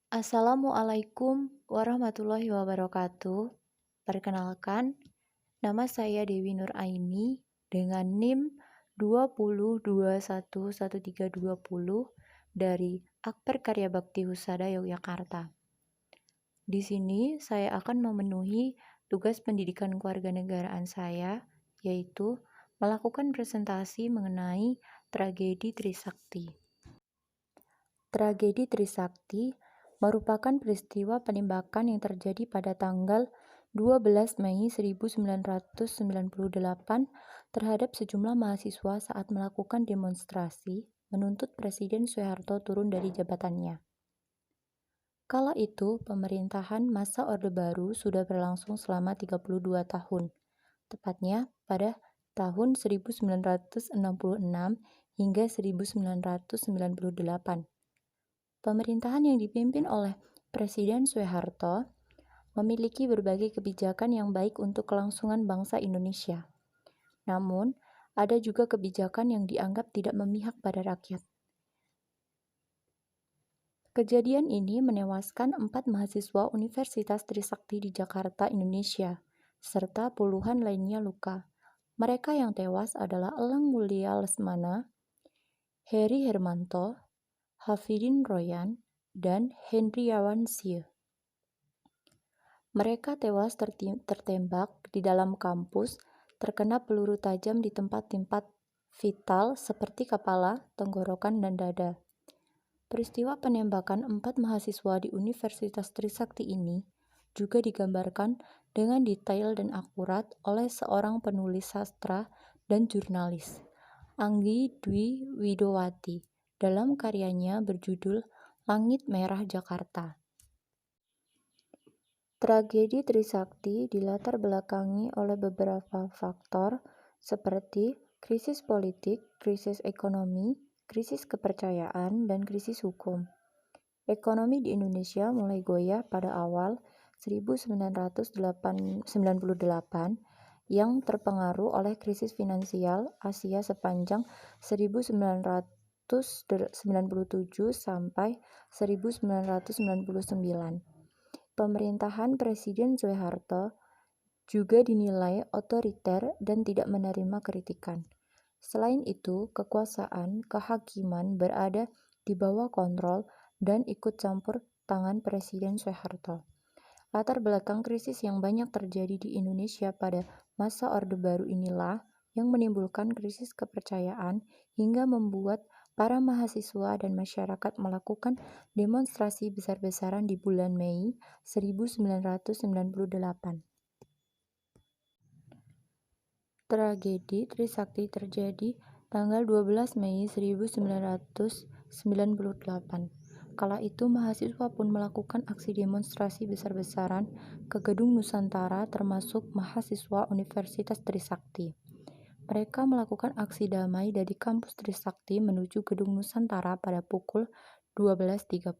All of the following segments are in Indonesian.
Assalamualaikum warahmatullahi wabarakatuh. Perkenalkan, nama saya Dewi Nur Aini dengan NIM 20211320 dari Akper Karya Bakti Husada Yogyakarta. Di sini saya akan memenuhi tugas pendidikan kewarganegaraan saya, yaitu melakukan presentasi mengenai tragedi Trisakti. Tragedi Trisakti merupakan peristiwa penembakan yang terjadi pada tanggal 12 Mei 1998 terhadap sejumlah mahasiswa saat melakukan demonstrasi menuntut Presiden Soeharto turun dari jabatannya. Kala itu, pemerintahan masa Orde Baru sudah berlangsung selama 32 tahun, tepatnya pada tahun 1966 hingga 1998. Pemerintahan yang dipimpin oleh Presiden Soeharto memiliki berbagai kebijakan yang baik untuk kelangsungan bangsa Indonesia. Namun, ada juga kebijakan yang dianggap tidak memihak pada rakyat. Kejadian ini menewaskan 4 mahasiswa Universitas Trisakti di Jakarta, Indonesia, serta puluhan lainnya luka. Mereka yang tewas adalah Elang Mulia Lesmana, Heri Hermanto, Hafidin Royan, dan Hendriawan Syeh. Mereka tewas tertembak di dalam kampus, terkena peluru tajam di tempat-tempat vital seperti kepala, tenggorokan, dan dada. Peristiwa penembakan 4 mahasiswa di Universitas Trisakti ini juga digambarkan dengan detail dan akurat oleh seorang penulis sastra dan jurnalis, Anggi Dwi Widowati, dalam karyanya berjudul Langit Merah Jakarta. Tragedi Trisakti dilatar belakangi oleh beberapa faktor seperti krisis politik, krisis ekonomi, krisis kepercayaan, dan krisis hukum. Ekonomi di Indonesia mulai goyah pada awal 1998 yang terpengaruh oleh krisis finansial Asia sepanjang 1997 sampai 1999. Pemerintahan Presiden Soeharto juga dinilai otoriter dan tidak menerima kritikan. Selain itu, kekuasaan kehakiman berada di bawah kontrol dan ikut campur tangan Presiden Soeharto. Latar belakang krisis yang banyak terjadi di Indonesia pada masa Orde Baru inilah yang menimbulkan krisis kepercayaan hingga membuat para mahasiswa dan masyarakat melakukan demonstrasi besar-besaran di bulan Mei 1998. Tragedi Trisakti terjadi tanggal 12 Mei 1998. Kala itu mahasiswa pun melakukan aksi demonstrasi besar-besaran ke Gedung Nusantara termasuk mahasiswa Universitas Trisakti. Mereka melakukan aksi damai dari kampus Trisakti menuju Gedung Nusantara pada pukul 12.30.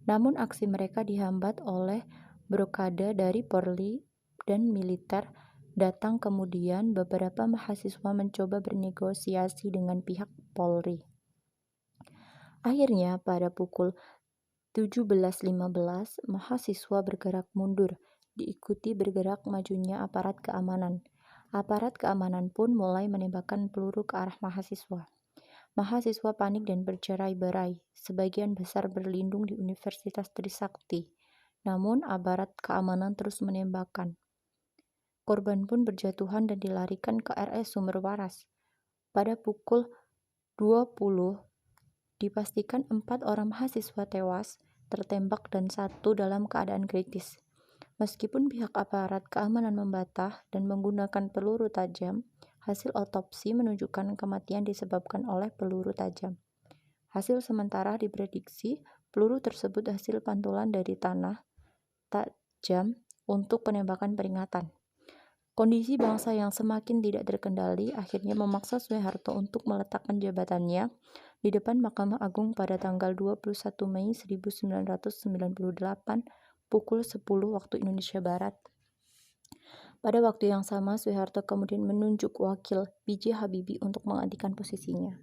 Namun aksi mereka dihambat oleh blokade dari Polri dan militer. Datang kemudian beberapa mahasiswa mencoba bernegosiasi dengan pihak Polri. Akhirnya pada pukul 17.15 mahasiswa bergerak mundur, diikuti bergerak majunya aparat keamanan. Aparat keamanan pun mulai menembakkan peluru ke arah mahasiswa. Mahasiswa panik dan bercerai-berai, sebagian besar berlindung di Universitas Trisakti. Namun aparat keamanan terus menembakkan. Korban pun berjatuhan dan dilarikan ke RS Sumber Waras. Pada pukul 20, dipastikan 4 orang mahasiswa tewas, tertembak dan 1 dalam keadaan kritis. Meskipun pihak aparat keamanan membantah dan menggunakan peluru tajam, hasil otopsi menunjukkan kematian disebabkan oleh peluru tajam. Hasil sementara diprediksi peluru tersebut hasil pantulan dari tanah tajam untuk penembakan peringatan. Kondisi bangsa yang semakin tidak terkendali akhirnya memaksa Soeharto untuk meletakkan jabatannya di depan Mahkamah Agung pada tanggal 21 Mei 1998 pukul 10 waktu Indonesia Barat. Pada waktu yang sama, Soeharto kemudian menunjuk wakil B.J. Habibie untuk menggantikan posisinya.